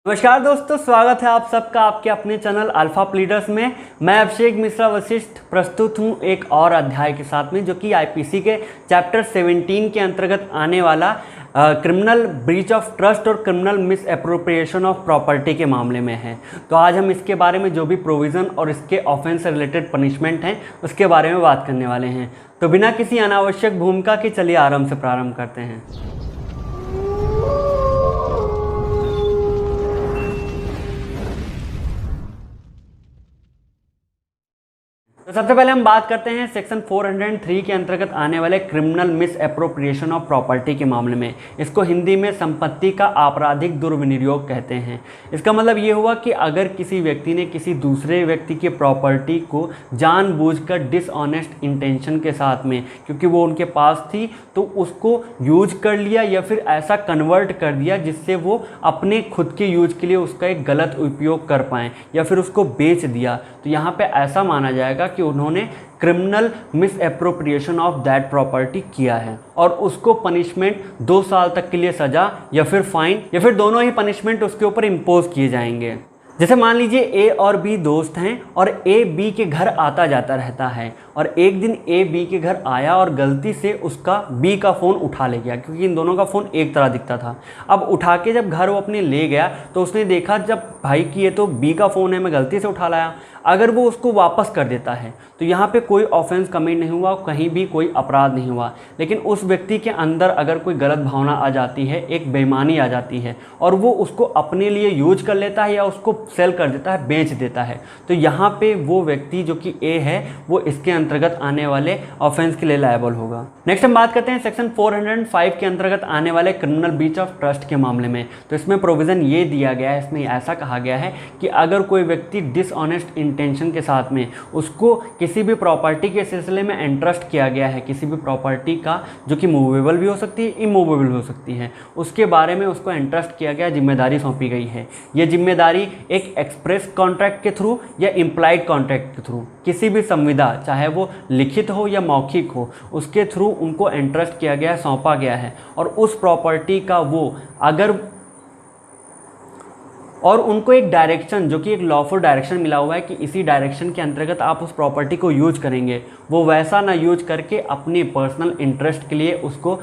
नमस्कार दोस्तों, स्वागत है आप सबका आपके अपने चैनल अल्फा लीडर्स में। मैं अभिषेक मिश्रा वशिष्ठ प्रस्तुत हूं एक और अध्याय के साथ में, जो कि आईपीसी के चैप्टर 17 के अंतर्गत आने वाला क्रिमिनल ब्रीच ऑफ ट्रस्ट और criminal miss appropriation of property के मामले में है। तो आज हम इसके बारे में जो भी प्रोविज़न और इसके ऑफेंस से रिलेटेड पनिशमेंट हैं उसके बारे में बात करने वाले हैं। तो बिना किसी अनावश्यक भूमिका के चलिए आराम से प्रारंभ करते हैं। तो सबसे पहले हम बात करते हैं सेक्शन 403 के अंतर्गत आने वाले criminal miss appropriation of property के मामले में। इसको हिंदी में संपत्ति का आपराधिक दुर्विनियोग कहते हैं। इसका मतलब ये हुआ कि अगर किसी व्यक्ति ने किसी दूसरे व्यक्ति की प्रॉपर्टी को जानबूझकर डिसऑनेस्ट इंटेंशन के साथ में, क्योंकि वो उनके पास थी, तो उसको यूज कर लिया या फिर ऐसा कन्वर्ट कर दिया जिससे वो अपने खुद के यूज के लिए उसका एक गलत उपयोग कर पाएँ या फिर उसको बेच दिया, तो यहाँ पे ऐसा माना जाएगा कि उन्होंने criminal miss appropriation of that property किया है और उसको पनिशमेंट 2 साल तक के लिए सजा या फिर फाइन या फिर दोनों ही पनिशमेंट उसके ऊपर इम्पोज किए जाएंगे। जैसे मान लीजिए ए और बी दोस्त हैं और ए बी के घर आता जाता रहता है और एक दिन ए बी के घर आया और गलती से उसका बी का फ़ोन उठा ले गया, क्योंकि इन दोनों का फ़ोन एक तरह दिखता था। अब उठा के जब घर वो अपने ले गया तो उसने देखा जब भाई कि ये तो बी का फ़ोन है, मैं गलती से उठा लाया। अगर वो उसको वापस कर देता है तो यहाँ पे कोई ऑफेंस कमिट नहीं हुआ, कहीं भी कोई अपराध नहीं हुआ। लेकिन उस व्यक्ति के अंदर अगर कोई गलत भावना आ जाती है, एक बेईमानी आ जाती है और वो उसको अपने लिए यूज कर लेता है या उसको सेल कर देता है, बेच देता है, तो यहाँ पे वो व्यक्ति जो कि ए है वो इसके अंतर्गत आने वाले ऑफेंस के लिए लायबल होगा। नेक्स्ट हम बात करते हैं सेक्शन 405 के अंतर्गत आने वाले क्रिमिनल ब्रीच ऑफ ट्रस्ट के मामले में। तो इसमें प्रोविज़न ये दिया गया है, इसमें ऐसा कहा गया है कि अगर कोई व्यक्ति डिसऑनेस्ट इंटेंशन के साथ में उसको किसी भी प्रॉपर्टी के सिलसिले में इंटरेस्ट किया गया है, किसी भी प्रॉपर्टी का जो कि मूवेबल भी हो सकती है, इमूवेबल हो सकती है, उसके बारे में उसको इंटरेस्ट किया गया, जिम्मेदारी सौंपी गई है। ये जिम्मेदारी एक एक्सप्रेस कॉन्ट्रैक्ट के थ्रू या इम्प्लाइड कॉन्ट्रैक्ट के थ्रू, किसी भी संविदा, चाहे वो लिखित हो या मौखिक हो, उसके थ्रू उनको इंटरेस्ट किया गया है, सौंपा गया है। और उस प्रॉपर्टी का वो अगर और उनको एक डायरेक्शन, जो कि एक लॉफुल डायरेक्शन मिला हुआ है कि इसी डायरेक्शन के अंतर्गत आप उस प्रॉपर्टी को यूज करेंगे, वो वैसा ना यूज करके अपने पर्सनल इंटरेस्ट के लिए उसको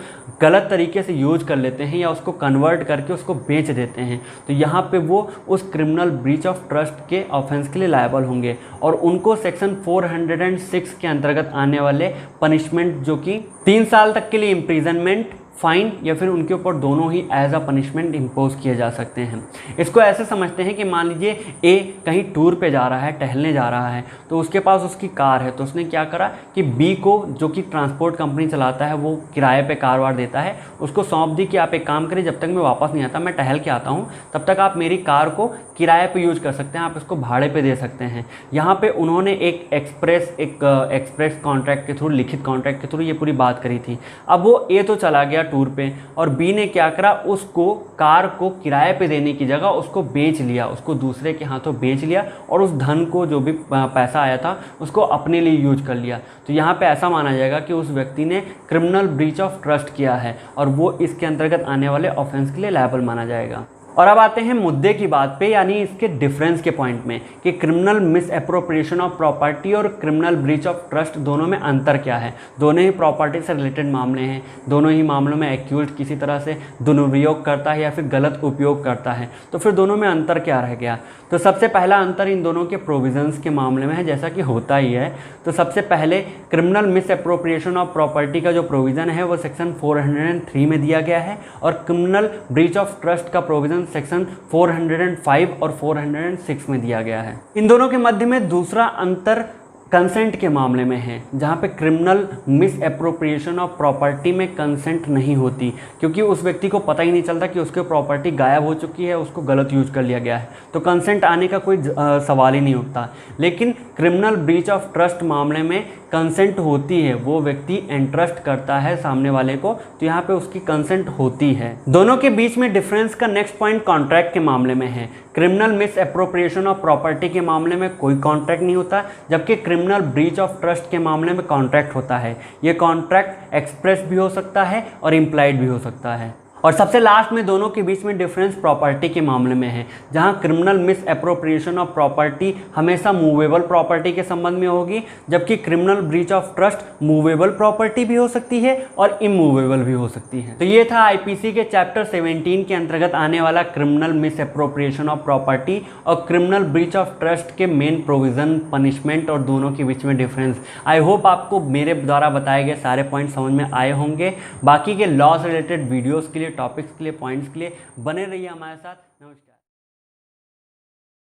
गलत तरीके से यूज कर लेते हैं या उसको कन्वर्ट करके उसको बेच देते हैं, तो यहाँ पे वो उस क्रिमिनल ब्रीच ऑफ ट्रस्ट के ऑफेंस के लिए लायबल होंगे और उनको सेक्शन 406 के अंतर्गत आने वाले पनिशमेंट, जो कि 3 साल तक के लिए इम्प्रिजनमेंट, फाइन या फिर उनके ऊपर दोनों ही एज अ पनिशमेंट इम्पोज किए जा सकते हैं। इसको ऐसे समझते हैं कि मान लीजिए ए कहीं टूर पे जा रहा है, टहलने जा रहा है, तो उसके पास उसकी कार है, तो उसने क्या करा कि बी को, जो कि ट्रांसपोर्ट कंपनी चलाता है, वो किराए पे कार वार देता है, उसको सौंप दी कि आप एक काम करिए, जब तक मैं वापस नहीं आता, मैं टहल के आता हूँ, तब तक आप मेरी कार को किराए पे यूज कर सकते हैं, आप इसको भाड़े पे दे सकते हैं। यहाँ पे उन्होंने एक एक्सप्रेस कॉन्ट्रैक्ट के थ्रू, लिखित कॉन्ट्रैक्ट के थ्रू ये पूरी बात करी थी। अब वो ए तो चला गया टूर पे और बी ने क्या करा, उसको कार को किराए पे देने की जगह उसको बेच लिया, उसको दूसरे के हाथों बेच लिया और उस धन को, जो भी पैसा आया था, उसको अपने लिए यूज कर लिया। तो यहाँ पे ऐसा माना जाएगा कि उस व्यक्ति ने क्रिमिनल ब्रीच ऑफ ट्रस्ट किया है और वो इसके अंतर्गत आने वाले ऑफेंस के लिए लायबल माना जाएगा। और अब आते हैं मुद्दे की बात पे, यानी इसके डिफरेंस के पॉइंट में कि criminal miss appropriation of property और क्रिमिनल ब्रीच ऑफ ट्रस्ट दोनों में अंतर क्या है। दोनों ही प्रॉपर्टी से रिलेटेड मामले हैं, दोनों ही मामलों में एक्यूज्ड किसी तरह से दुरुपयोग करता है या फिर गलत उपयोग करता है, तो फिर दोनों में अंतर क्या रह गया। तो सबसे पहला अंतर इन दोनों के प्रोविजंस के मामले में है, जैसा कि होता ही है। तो सबसे पहले criminal miss appropriation of property का जो प्रोविज़न है वो सेक्शन 403 में दिया गया है और क्रिमिनल ब्रीच ऑफ ट्रस्ट का प्रोविज़न सेक्शन 405 और 406 में दिया गया है। इन दोनों के मध्य में दूसरा अंतर कंसेंट के मामले में है, जहाँ पे criminal miss appropriation of property में कंसेंट नहीं होती, क्योंकि उस व्यक्ति को पता ही नहीं चलता कि उसकी प्रॉपर्टी गायब हो चुकी है, उसको गलत यूज कर लिया गया है, तो कंसेंट आने का कोई सवाल ही नहीं उठता। लेकिन क्रिमिनल ब्रीच ऑफ ट्रस्ट मामले में कंसेंट होती है, वो व्यक्ति इंटरेस्ट करता है सामने वाले को, तो यहाँ पे उसकी कंसेंट होती है। दोनों के बीच में डिफरेंस का नेक्स्ट पॉइंट कॉन्ट्रैक्ट के मामले में है। Criminal miss appropriation of property के मामले में कोई कॉन्ट्रैक्ट नहीं होता, जबकि क्रिमिनल ब्रीच ऑफ ट्रस्ट के मामले में कॉन्ट्रैक्ट होता है। ये कॉन्ट्रैक्ट एक्सप्रेस भी हो सकता है और इम्प्लाइड भी हो सकता है। और सबसे लास्ट में दोनों के बीच में डिफरेंस प्रॉपर्टी के मामले में है, जहां criminal miss appropriation of property हमेशा मूवेबल प्रॉपर्टी के संबंध में होगी, जबकि criminal breach of trust movable property भी हो सकती है और इमूवेबल भी हो सकती है। तो ये था आईपीसी के चैप्टर 17 के अंतर्गत आने वाला criminal miss appropriation of property और क्रिमिनल ब्रीच ऑफ ट्रस्ट के मेन प्रोविजन, पनिशमेंट और दोनों के बीच में डिफरेंस। आई होप आपको मेरे द्वारा बताए गए सारे पॉइंट समझ में आए होंगे। बाकी के लॉ से रिलेटेड वीडियोज़ के लिए, टॉपिक्स के लिए, पॉइंट्स के लिए बने रहिए हमारे साथ। नमस्कार।